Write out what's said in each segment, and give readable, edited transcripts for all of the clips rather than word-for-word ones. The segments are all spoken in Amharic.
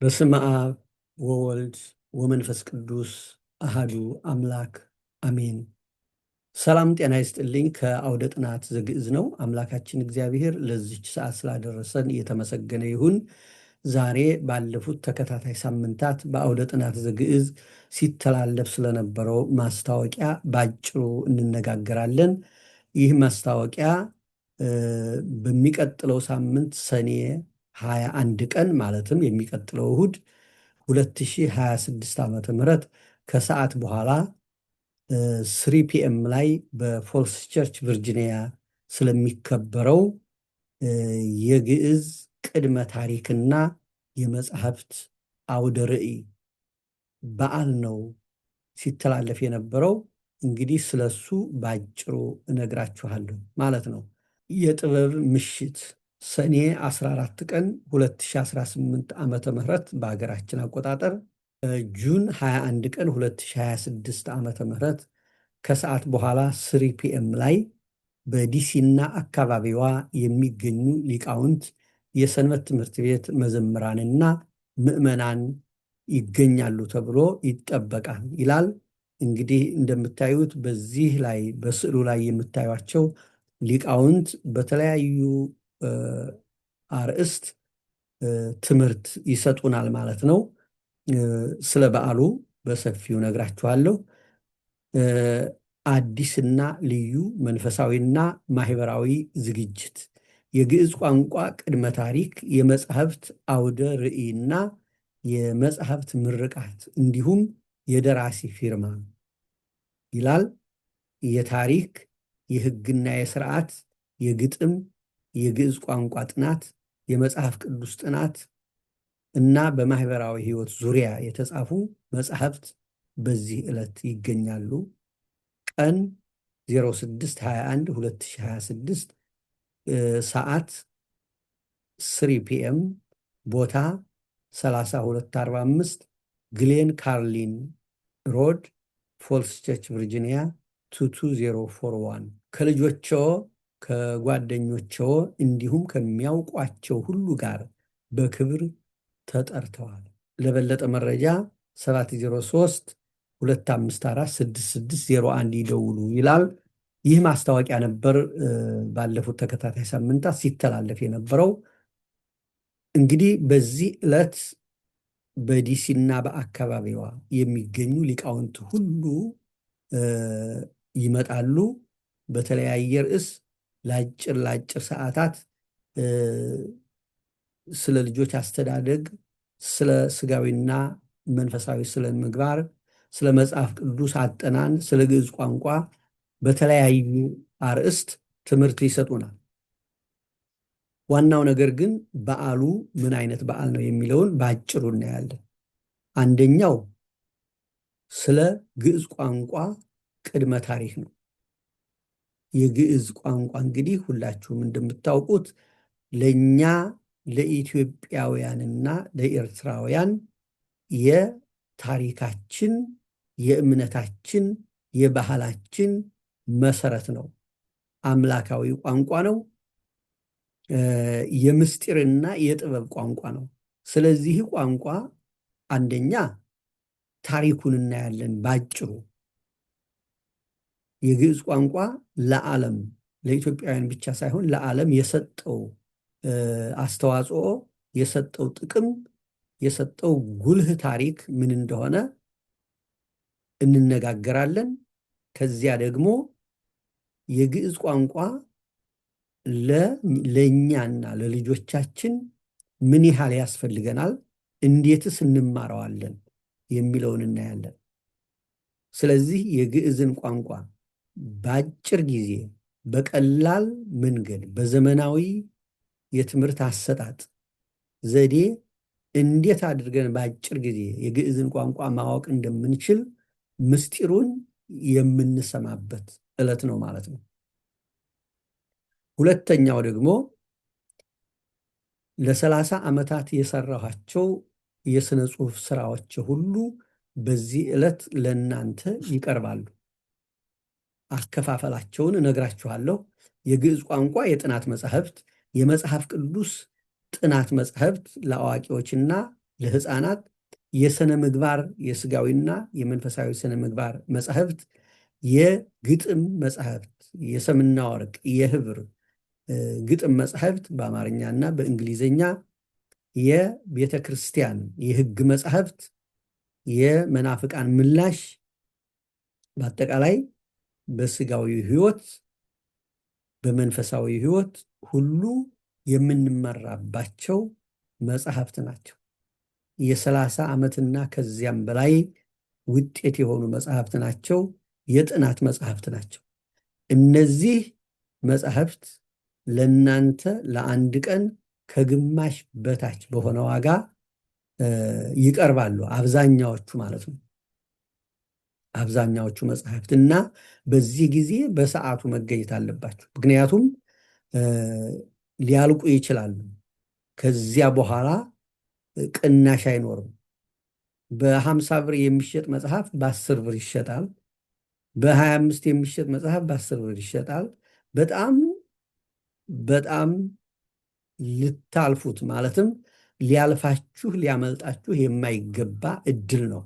በስመ አብ ወወልድ ወመንፈስ ቅዱስ አሃዱ አምላክ አሜን። ሰላም ጤና ይስጥልኝ። ከአውደ ጥናት ዘግዕዝ ነው። አምላካችን እግዚአብሔር ለዚች ሰዓት ስላደረሰን የተመሰገነ ይሁን። ዛሬ ባለፉት ተከታታይ ሳምንታት በአውደ ጥናት ዘግዕዝ ሲተላለፍ ስለነበረው ማስታወቂያ ባጭሩ እንነጋገራለን። ይህ ማስታወቂያ በሚቀጥለው ሳምንት ሰኔ 21 ቀን ማለትም የሚቀጥለው እሁድ 2026 ዓመተ ምህረት ከሰዓት በኋላ 3 ፒኤም ላይ በፎልስ ቸርች ቨርጂኒያ ስለሚከበረው የግዕዝ ቅድመ ታሪክና የመጽሐፍት አውደ ርዕይ በዓል ነው ሲተላለፍ የነበረው። እንግዲህ ስለሱ ባጭሩ እነግራችኋለሁ ማለት ነው። የጥበብ ምሽት ሰኔ 14 ቀን 2018 ዓመተ ምህረት በሀገራችን አቆጣጠር ጁን 21 ቀን 2026 ዓመተ ምህረት ከሰዓት በኋላ 3 ፒኤም ላይ በዲሲና አካባቢዋ የሚገኙ ሊቃውንት፣ የሰንበት ትምህርት ቤት መዘምራንና ምዕመናን ይገኛሉ ተብሎ ይጠበቃል ይላል። እንግዲህ እንደምታዩት በዚህ ላይ በስዕሉ ላይ የምታዩቸው ሊቃውንት በተለያዩ አርእስት ትምህርት ይሰጡናል ማለት ነው። ስለ በዓሉ በሰፊው ነግራችኋለሁ። አዲስና ልዩ መንፈሳዊና ማህበራዊ ዝግጅት፣ የግዕዝ ቋንቋ ቅድመ ታሪክ፣ የመጽሐፍት አውደ ርዕይና የመጽሐፍት ምርቃት እንዲሁም የደራሲ ፊርማ ይላል። የታሪክ፣ የሕግና የሥርዓት፣ የግጥም፣ የግዕዝ ቋንቋ ጥናት፣ የመጽሐፍ ቅዱስ ጥናት እና በማህበራዊ ሕይወት ዙሪያ የተጻፉ መጽሐፍት በዚህ ዕለት ይገኛሉ። ቀን 06/21/2026 ሰዓት 3 ፒኤም፣ ቦታ 3245 ግሌን ካርሊን ሮድ ፎልስ ቸርች ቨርጂኒያ 22041 ከልጆችዎ ከጓደኞችዎ እንዲሁም ከሚያውቋቸው ሁሉ ጋር በክብር ተጠርተዋል። ለበለጠ መረጃ 703-254-6601 ይደውሉ ይላል። ይህ ማስታወቂያ ነበር ባለፉት ተከታታይ ሳምንታት ሲተላለፍ የነበረው። እንግዲህ በዚህ ዕለት በዲሲና በአካባቢዋ የሚገኙ ሊቃውንት ሁሉ ይመጣሉ። በተለያየ ርዕስ ለአጭር ሰዓታት ስለ ልጆች አስተዳደግ፣ ስለ ስጋዊና መንፈሳዊ ስነ ምግባር፣ ስለ መጽሐፍ ቅዱስ አጠናን፣ ስለ ግዕዝ ቋንቋ በተለያዩ አርእስት ትምህርት ይሰጡናል። ዋናው ነገር ግን በዓሉ ምን አይነት በዓል ነው የሚለውን በአጭሩ እናያለን። አንደኛው ስለ ግዕዝ ቋንቋ ቅድመ ታሪክ ነው። የግዕዝ ቋንቋ እንግዲህ ሁላችሁም እንደምታውቁት ለእኛ ለኢትዮጵያውያንና ለኤርትራውያን የታሪካችን፣ የእምነታችን፣ የባህላችን መሰረት ነው። አምላካዊ ቋንቋ ነው። የምስጢርና የጥበብ ቋንቋ ነው። ስለዚህ ቋንቋ አንደኛ ታሪኩን እናያለን ባጭሩ። የግዕዝ ቋንቋ ለዓለም ለኢትዮጵያውያን ብቻ ሳይሆን ለዓለም የሰጠው አስተዋጽኦ፣ የሰጠው ጥቅም፣ የሰጠው ጉልህ ታሪክ ምን እንደሆነ እንነጋገራለን። ከዚያ ደግሞ የግዕዝ ቋንቋ ለእኛና ለልጆቻችን ምን ያህል ያስፈልገናል፣ እንዴትስ እንማረዋለን የሚለውን እናያለን። ስለዚህ የግዕዝን ቋንቋ በአጭር ጊዜ በቀላል መንገድ በዘመናዊ የትምህርት አሰጣጥ ዘዴ እንዴት አድርገን በአጭር ጊዜ የግዕዝን ቋንቋ ማወቅ እንደምንችል ምስጢሩን የምንሰማበት ዕለት ነው ማለት ነው። ሁለተኛው ደግሞ ለ30 ዓመታት የሰራኋቸው የሥነ ጽሑፍ ስራዎች ሁሉ በዚህ ዕለት ለእናንተ ይቀርባሉ። አከፋፈላቸውን እነግራችኋለሁ። የግዕዝ ቋንቋ የጥናት መጻሕፍት፣ የመጽሐፍ ቅዱስ ጥናት መጻሕፍት ለአዋቂዎችና ለሕፃናት የሥነ ምግባር የሥጋዊና የመንፈሳዊ ሥነ ምግባር መጻሕፍት፣ የግጥም መጻሕፍት፣ የሰምና ወርቅ የህብር ግጥም መጻሕፍት በአማርኛና በእንግሊዝኛ፣ የቤተ ክርስቲያን የሕግ መጻሕፍት፣ የመናፍቃን ምላሽ፣ በአጠቃላይ በሥጋዊ ሕይወት በመንፈሳዊ ሕይወት ሁሉ የምንመራባቸው መጻሕፍት ናቸው። የ30 ዓመትና ከዚያም በላይ ውጤት የሆኑ መጻሕፍት ናቸው። የጥናት መጻሕፍት ናቸው። እነዚህ መጻሕፍት ለእናንተ ለአንድ ቀን ከግማሽ በታች በሆነ ዋጋ ይቀርባሉ። አብዛኛዎቹ ማለት ነው። አብዛኛዎቹ መጻሕፍት እና በዚህ ጊዜ በሰዓቱ መገኘት አለባችሁ። ምክንያቱም ሊያልቁ ይችላሉ። ከዚያ በኋላ ቅናሽ አይኖርም። በ50 ብር የሚሸጥ መጽሐፍ በ10 ብር ይሸጣል። በ25 የሚሸጥ መጽሐፍ በ10 ብር ይሸጣል። በጣም በጣም ልታልፉት ማለትም ሊያልፋችሁ ሊያመልጣችሁ የማይገባ እድል ነው።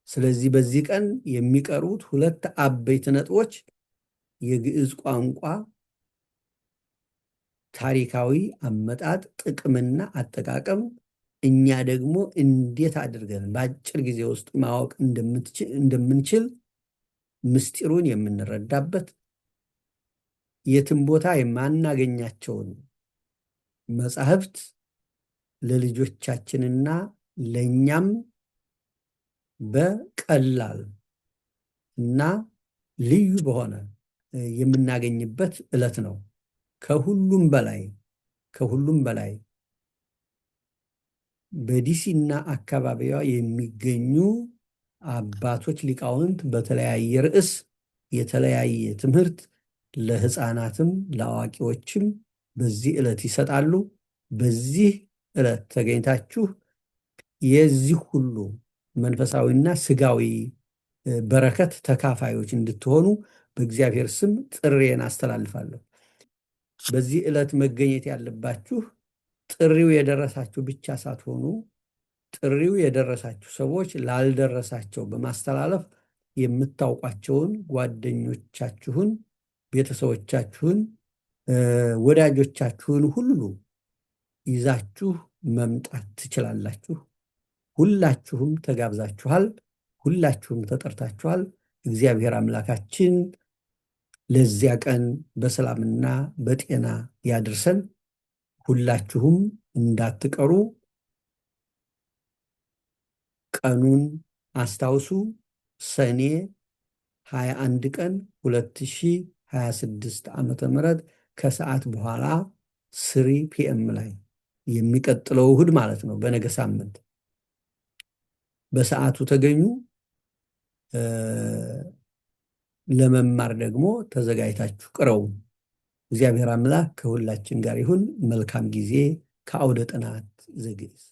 ስለዚህ በዚህ ቀን የሚቀርቡት 2 አበይት ነጥቦች የግዕዝ ቋንቋ ታሪካዊ አመጣጥ፣ ጥቅምና አጠቃቀም፣ እኛ ደግሞ እንዴት አድርገን በአጭር ጊዜ ውስጥ ማወቅ እንደምንችል ምስጢሩን የምንረዳበት፣ የትም ቦታ የማናገኛቸውን መጻሕፍት ለልጆቻችንና ለእኛም በቀላል እና ልዩ በሆነ የምናገኝበት ዕለት ነው። ከሁሉም በላይ በዲሲና አካባቢዋ የሚገኙ አባቶች ሊቃውንት በተለያየ ርዕስ የተለያየ ትምህርት ለሕፃናትም ለአዋቂዎችም በዚህ ዕለት ይሰጣሉ። በዚህ ዕለት ተገኝታችሁ የዚህ ሁሉ መንፈሳዊና ሥጋዊ በረከት ተካፋዮች እንድትሆኑ በእግዚአብሔር ስም ጥሪዬን አስተላልፋለሁ። በዚህ ዕለት መገኘት ያለባችሁ ጥሪው የደረሳችሁ ብቻ ሳትሆኑ ጥሪው የደረሳችሁ ሰዎች ላልደረሳቸው በማስተላለፍ የምታውቋቸውን ጓደኞቻችሁን፣ ቤተሰቦቻችሁን፣ ወዳጆቻችሁን ሁሉ ይዛችሁ መምጣት ትችላላችሁ። ሁላችሁም ተጋብዛችኋል። ሁላችሁም ተጠርታችኋል። እግዚአብሔር አምላካችን ለዚያ ቀን በሰላምና በጤና ያድርሰን። ሁላችሁም እንዳትቀሩ ቀኑን አስታውሱ። ሰኔ 21 ቀን 2026 ዓመተ ምህረት ከሰዓት በኋላ 3 ፒኤም ላይ የሚቀጥለው እሁድ ማለት ነው፣ በነገ ሳምንት በሰዓቱ ተገኙ። ለመማር ደግሞ ተዘጋጅታችሁ ቅረቡ። እግዚአብሔር አምላክ ከሁላችን ጋር ይሁን። መልካም ጊዜ ከአውደ ጥናት ዘግዕዝ